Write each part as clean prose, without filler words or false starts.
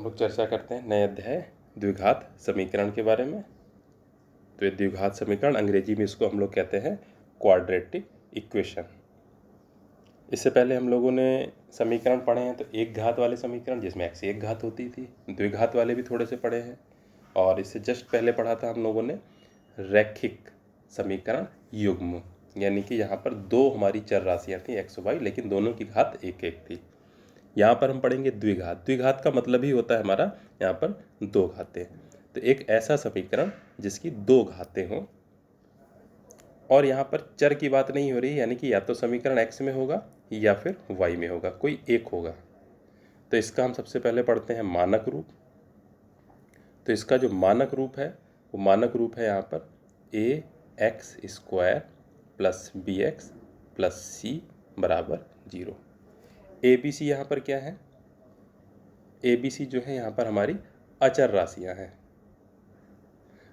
लोग चर्चा करते हैं नए अध्याय द्विघात समीकरण के बारे में। तो ये द्विघात समीकरण अंग्रेजी में इसको हम लोग कहते हैं क्वाड्रेटिक इक्वेशन। इससे पहले हम लोगों ने समीकरण पढ़े हैं तो एक घात वाले समीकरण जिसमें x एक घात होती थी, द्विघात वाले भी थोड़े से पढ़े हैं, और इससे जस्ट पहले पढ़ा था हम लोगों ने रैखिक समीकरण युग्म, यानी कि यहाँ पर दो हमारी चर राशियाँ थी x और y, लेकिन दोनों की घात एक एक थी। यहाँ पर हम पढ़ेंगे द्विघात। द्विघात का मतलब ही होता है हमारा यहाँ पर दो घातें। तो एक ऐसा समीकरण जिसकी दो घातें हों, और यहाँ पर चर की बात नहीं हो रही, यानी कि या तो समीकरण x में होगा या फिर y में होगा, कोई एक होगा। तो इसका हम सबसे पहले पढ़ते हैं मानक रूप। तो इसका जो मानक रूप है वो मानक रूप है यहाँ पर ax² plus bx plus c बराबर 0। ए बी सी यहाँ पर क्या है? ए बी सी जो है यहाँ पर हमारी अचर राशियाँ हैं।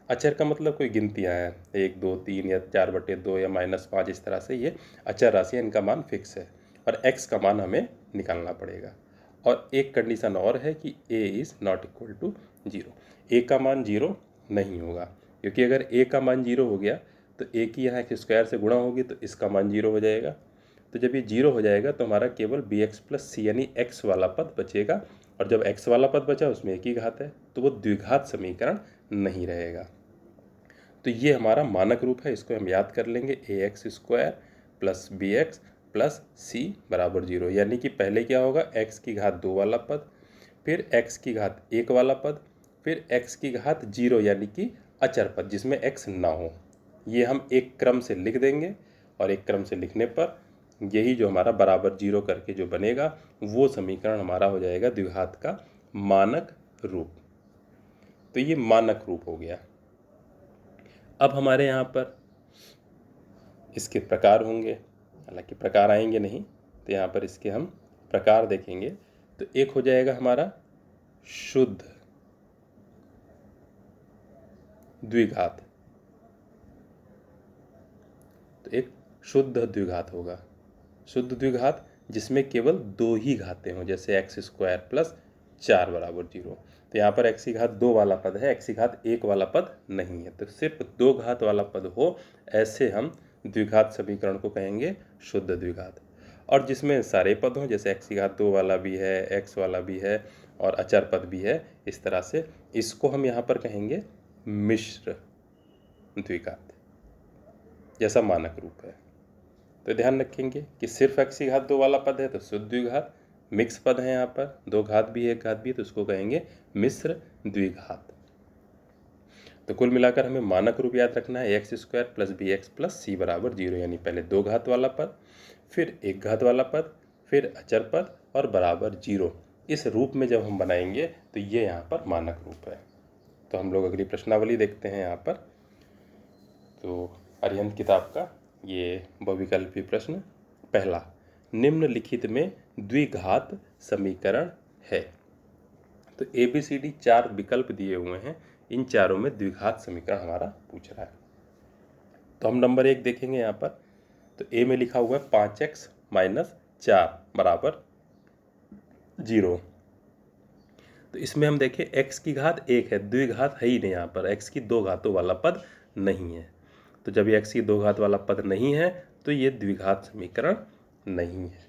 अचर का मतलब कोई गिनतियाँ हैं, 1 2 3 या 4/2 या -5, इस तरह से ये अचर राशियाँ, इनका मान फिक्स है और x का मान हमें निकालना पड़ेगा। और एक कंडीशन और है कि a is not equal to 0। a का मान 0 नहीं होगा, क्योंकि अगर a का मान 0 हो गया तो a की यहाँ x² से गुणा होगी तो इसका मान 0 हो जाएगा। तो जब ये 0 हो जाएगा तो हमारा केवल bx प्लस c यानी x वाला पद बचेगा, और जब x वाला पद बचा उसमें एक ही घात है तो वो द्विघात समीकरण नहीं रहेगा। तो ये हमारा मानक रूप है, इसको हम याद कर लेंगे ax² plus bx plus c बराबर 0। यानी कि पहले क्या होगा, x की घात 2 वाला पद, फिर x की घात 1 वाला पद, फिर x की घात 0 यानी कि अचर पद जिसमें x ना हो। ये हम एक क्रम से लिख देंगे, और एक क्रम से लिखने पर यही जो हमारा बराबर 0 करके जो बनेगा वो समीकरण हमारा हो जाएगा द्विघात का मानक रूप। तो ये मानक रूप हो गया। अब हमारे यहाँ पर इसके प्रकार होंगे, हालांकि प्रकार आएंगे नहीं, तो यहाँ पर इसके हम प्रकार देखेंगे। तो एक हो जाएगा हमारा शुद्ध द्विघात। तो एक शुद्ध द्विघात होगा, शुद्ध द्विघात जिसमें केवल दो ही घातें हों, जैसे x² प्लस 4 बराबर 0। तो यहाँ पर x की घात 2 वाला पद है, x की घात 1 वाला पद नहीं है, तो सिर्फ 2 घात वाला पद हो, ऐसे हम द्विघात समीकरण को कहेंगे शुद्ध द्विघात। और जिसमें सारे पद हों, जैसे x की घात 2 वाला भी है, x वाला भी है और अचर पद भी है, इस तरह से इसको हम यहाँ पर कहेंगे मिश्र द्विघात, जैसा मानक रूप है। तो ध्यान रखेंगे कि सिर्फ x की घात 2 वाला पद है तो शुद्ध द्विघात, मिक्स पद है यहाँ पर, 2 घात भी है 1 घात भी है, तो उसको कहेंगे मिश्र द्विघात। तो कुल मिलाकर हमें मानक रूप याद रखना है ax² plus bx plus c बराबर 0, यानी पहले 2 घात वाला पद, फिर 1 घात वाला पद, फिर अचर पद और बराबर 0। इस रूप में जब हम बनाएंगे तो ये यहाँ पर मानक रूप है। तो हम लोग अगली प्रश्नावली देखते हैं यहाँ पर। तो अरिहंत किताब का ये बहुविकल्पी प्रश्न पहला, निम्नलिखित में द्विघात समीकरण है। तो ABCD 4 विकल्प दिए हुए हैं, इन चारों में द्विघात समीकरण हमारा पूछ रहा है। तो हम नंबर 1 देखेंगे यहाँ पर। तो A में लिखा हुआ है 5x माइनस 4 बराबर 0। तो इसमें हम देखें x की घात 1 है, द्विघात है ही नहीं, यहाँ पर x की 2 घातों वाला पद नहीं है। तो जब ये x की 2 घात वाला पद नहीं है तो ये द्विघात समीकरण नहीं है।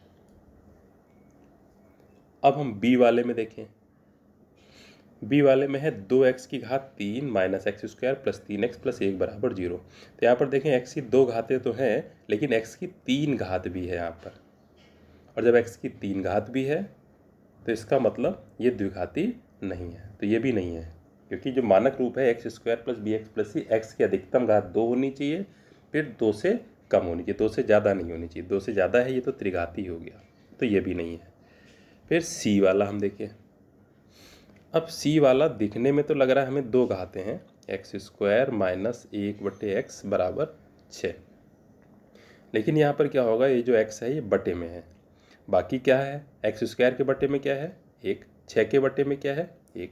अब हम b वाले में देखें। b वाले में है 2x की घात 3 minus x² plus 3x plus 1 बराबर 0। तो यहाँ पर देखें x की 2 घातें तो हैं, लेकिन x की 3 घात भी है यहाँ पर, और जब x की 3 घात भी है तो इसका मतलब ये द्विघाती नहीं है। तो ये भी नहीं है, क्योंकि जो मानक रूप है x² plus bx plus c, x की अधिकतम घात 2 होनी चाहिए, फिर 2 से कम होनी चाहिए, 2 से ज़्यादा नहीं होनी चाहिए। 2 से ज़्यादा है ये तो त्रिघाती हो गया, तो ये भी नहीं है। फिर c वाला हम देखें। अब c वाला दिखने में तो लग रहा है हमें 2 घातें हैं, x² माइनस 1/x बराबर 6, लेकिन यहाँ पर क्या होगा, ये जो x है ये बटे में है, बाकी क्या है, x² के बटे में क्या है 1, 6 के बटे में क्या है 1।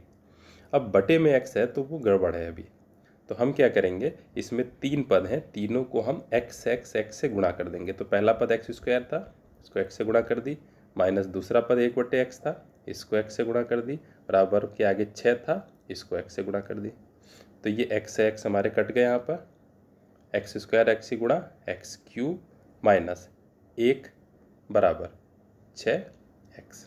अब बटे में x है तो वो गड़बड़ है अभी। तो हम क्या करेंगे, इसमें 3 पद हैं, तीनों को हम x से गुणा कर देंगे। तो पहला पद x² था, इसको x से गुणा कर दी, माइनस दूसरा पद 1/x था, इसको x से गुणा कर दी, बराबर के आगे 6 था, इसको x से गुणा कर दी। तो ये x से x हमारे कट गए यहाँ पर, एक्स स्क्वायर एक्स गुणा एक्स क्यूब माइनस 1 बराबर 6x।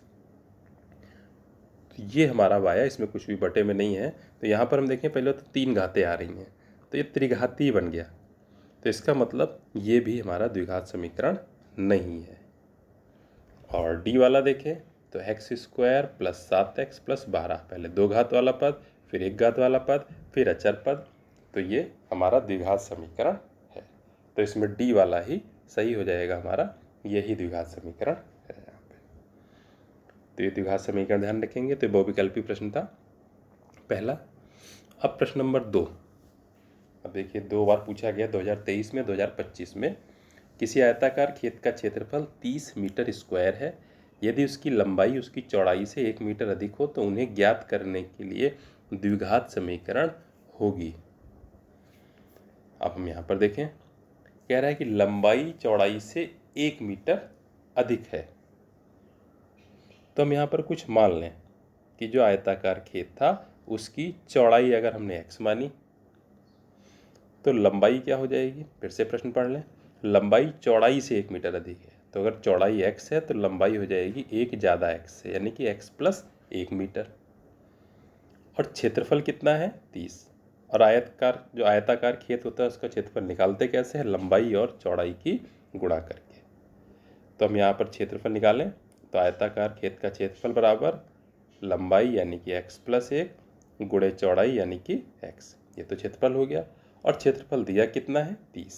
तो ये हमारा y है, इसमें कुछ भी बटे में नहीं है। तो यहाँ पर हम देखें पहले तो 3 घातें आ रही हैं, तो ये त्रिघाती बन गया। तो इसका मतलब ये भी हमारा द्विघात समीकरण नहीं है। और डी वाला देखें तो x square plus 7x plus 12, पहले 2 घात वाला पद, फिर 1 घात वाला पद, फिर अचर पद। तो ये हमारा द्विघात समीकरण है। तो इसमें डी वाला ही सही हो जाएगा हमारा, यही द्विघात समीकरण है यहाँ पे। तो ये द्विघात समीकरण ध्यान रखेंगे। तो बहुविकल्पी प्रश्न था पहला। अब प्रश्न नंबर 2। अब देखिए 2 बार पूछा गया, 2023 में, 2025 में। किसी आयताकार खेत का क्षेत्रफल 30 मीटर स्क्वायर है। यदि उसकी लंबाई उसकी चौड़ाई से 1 मीटर अधिक हो तो उन्हें ज्ञात करने के लिए द्विघात समीकरण होगी। अब हम यहाँ पर देखें, कह रहा है कि लंबाई चौड़ाई से 1 मीटर अधिक है। तो हम यहाँ पर कुछ मान लें कि जो आयताकार खेत था उसकी चौड़ाई अगर हमने x मानी तो लंबाई क्या हो जाएगी। फिर से प्रश्न पढ़ लें, लंबाई चौड़ाई से 1 मीटर अधिक है। तो अगर चौड़ाई x है तो लंबाई हो जाएगी 1 ज़्यादा x से, यानी कि x प्लस 1 मीटर। और क्षेत्रफल कितना है 30। और जो आयताकार खेत होता है उसका क्षेत्रफल निकालते कैसे हैं, लंबाई और चौड़ाई की गुणा करके। तो हम यहाँ पर क्षेत्रफल निकालें तो आयताकार खेत का क्षेत्रफल बराबर लंबाई यानी कि x प्लस 1 गुणे चौड़ाई यानी कि x। ये तो क्षेत्रफल हो गया। और क्षेत्रफल दिया कितना है 30।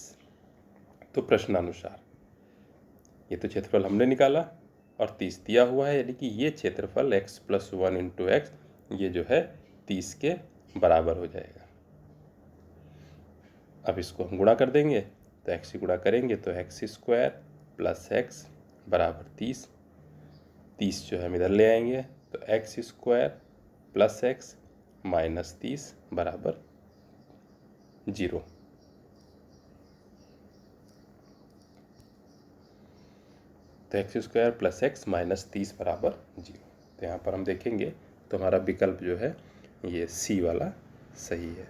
तो प्रश्नानुसार ये तो क्षेत्रफल हमने निकाला और 30 दिया हुआ है, यानी कि ये क्षेत्रफल x प्लस 1 इंटू एक्स ये जो है 30 के बराबर हो जाएगा। अब इसको हम गुणा कर देंगे तो x से गुणा करेंगे तो एक्स स्क्वायर प्लस एक्स बराबर 30। 30 जो है हम इधर ले आएंगे तो x square plus x minus 30 बराबर 0। तो x square plus x minus 30 बराबर 0। तो यहाँ पर हम देखेंगे तो हमारा विकल्प जो है ये सी वाला सही है।